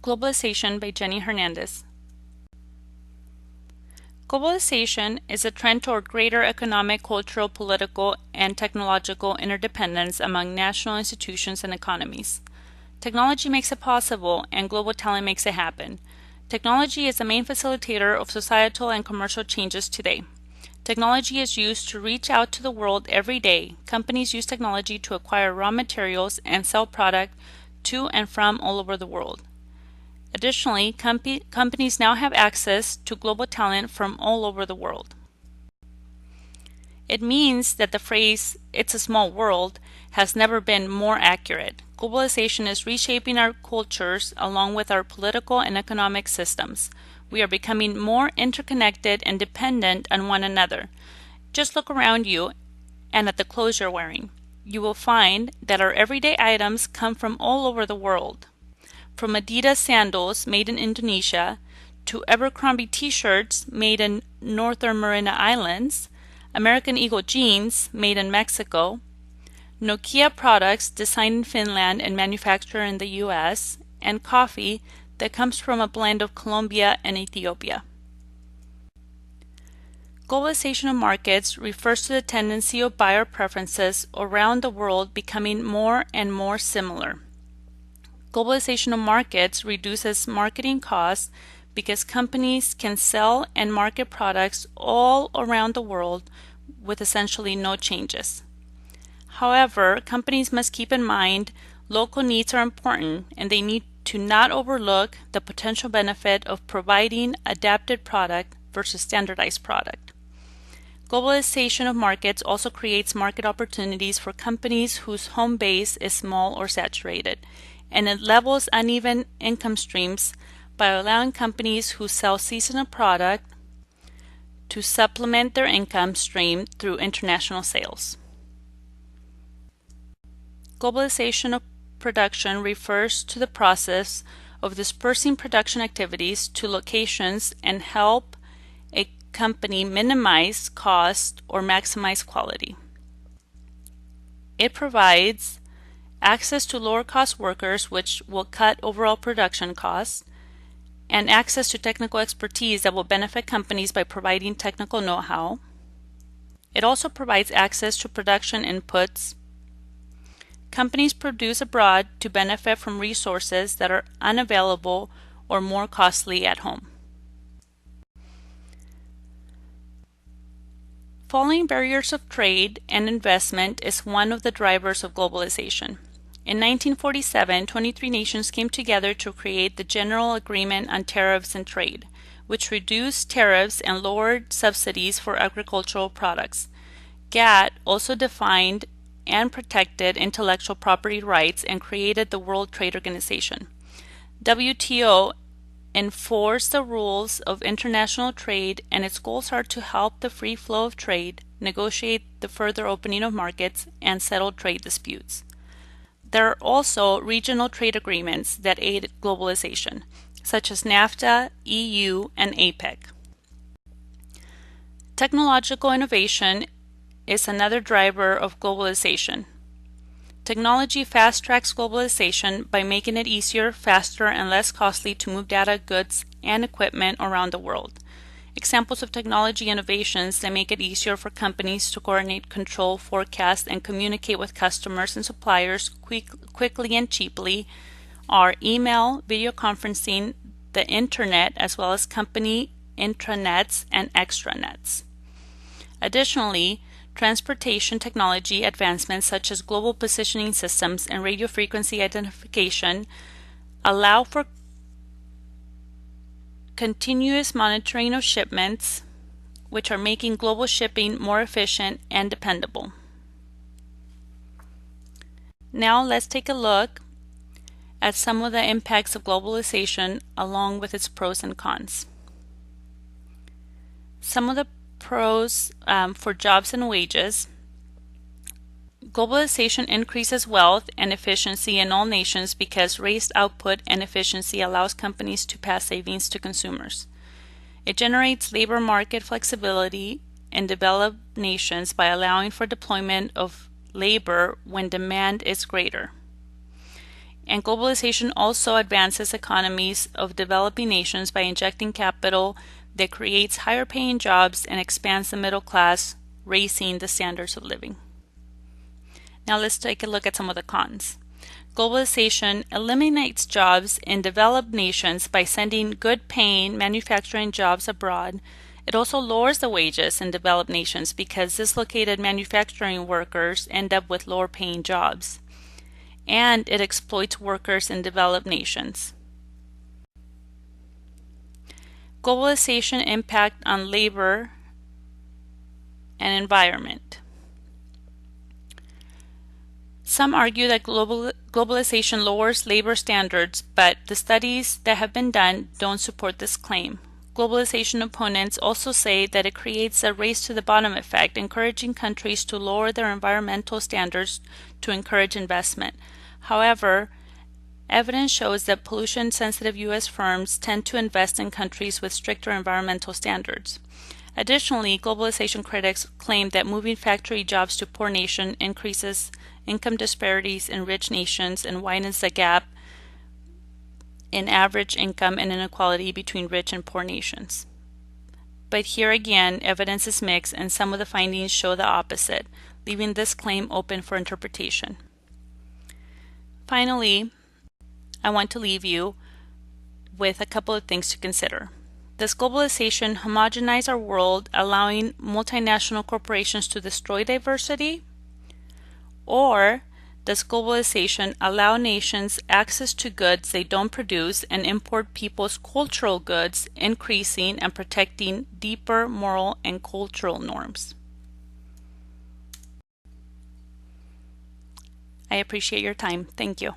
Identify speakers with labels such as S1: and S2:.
S1: Globalization by JHernandez. Globalization is a trend toward greater economic, cultural, political, and technological interdependence among national institutions and economies. Technology makes it possible, and global talent makes it happen. Technology is the main facilitator of societal and commercial changes today. Technology is used to reach out to the world every day. Companies use technology to acquire raw materials and sell product to and from all over the world. Additionally, companies now have access to global talent from all over the world. It means that the phrase, "it's a small world," has never been more accurate. Globalization is reshaping our cultures along with our political and economic systems. We are becoming more interconnected and dependent on one another. Just look around you and at the clothes you're wearing. You will find that our everyday items come from all over the world. From Adidas sandals made in Indonesia to Abercrombie t-shirts made in Northern Mariana Islands, American Eagle jeans made in Mexico, Nokia products designed in Finland and manufactured in the US, and coffee that comes from a blend of Colombia and Ethiopia. Globalization of markets refers to the tendency of buyer preferences around the world becoming more and more similar. Globalization of markets reduces marketing costs because companies can sell and market products all around the world with essentially no changes. However, companies must keep in mind local needs are important, and they need to not overlook the potential benefit of providing adapted product versus standardized product. Globalization of markets also creates market opportunities for companies whose home base is small or saturated, and it levels uneven income streams by allowing companies who sell seasonal product to supplement their income stream through international sales. Globalization of production refers to the process of dispersing production activities to locations and help a company minimize cost or maximize quality. It provides access to lower-cost workers, which will cut overall production costs, and access to technical expertise that will benefit companies by providing technical know-how. It also provides access to production inputs. Companies produce abroad to benefit from resources that are unavailable or more costly at home. Falling barriers of trade and investment is one of the drivers of globalization. In 1947, 23 nations came together to create the General Agreement on Tariffs and Trade, which reduced tariffs and lowered subsidies for agricultural products. GATT also defined and protected intellectual property rights and created the World Trade Organization. WTO enforced the rules of international trade, and its goals are to help the free flow of trade, negotiate the further opening of markets, and settle trade disputes. There are also regional trade agreements that aid globalization, such as NAFTA, EU, and APEC. Technological innovation is another driver of globalization. Technology fast-tracks globalization by making it easier, faster, and less costly to move data, goods, and equipment around the world. Examples of technology innovations that make it easier for companies to coordinate, control, forecast, and communicate with customers and suppliers quickly and cheaply are email, video conferencing, the internet, as well as company intranets and extranets. Additionally, transportation technology advancements such as global positioning systems and radio frequency identification allow for continuous monitoring of shipments, which are making global shipping more efficient and dependable. Now let's take a look at some of the impacts of globalization along with its pros and cons. Some of the pros for jobs and wages. Globalization increases wealth and efficiency in all nations because raised output and efficiency allows companies to pass savings to consumers. It generates labor market flexibility in developed nations by allowing for deployment of labor when demand is greater. And globalization also advances economies of developing nations by injecting capital that creates higher paying jobs and expands the middle class, raising the standards of living. Now let's take a look at some of the cons. Globalization eliminates jobs in developed nations by sending good paying manufacturing jobs abroad. It also lowers the wages in developed nations because dislocated manufacturing workers end up with lower paying jobs. And it exploits workers in developed nations. Globalization impact on labor and environment. Some argue that globalization lowers labor standards, but the studies that have been done don't support this claim. Globalization opponents also say that it creates a race to the bottom effect, encouraging countries to lower their environmental standards to encourage investment. However, evidence shows that pollution-sensitive U.S. firms tend to invest in countries with stricter environmental standards. Additionally, globalization critics claim that moving factory jobs to poor nations increases income disparities in rich nations and widens the gap in average income and inequality between rich and poor nations. But here again, evidence is mixed and some of the findings show the opposite, leaving this claim open for interpretation. Finally, I want to leave you with a couple of things to consider. Does globalization homogenize our world, allowing multinational corporations to destroy diversity? Or does globalization allow nations access to goods they don't produce and import people's cultural goods, increasing and protecting deeper moral and cultural norms? I appreciate your time. Thank you.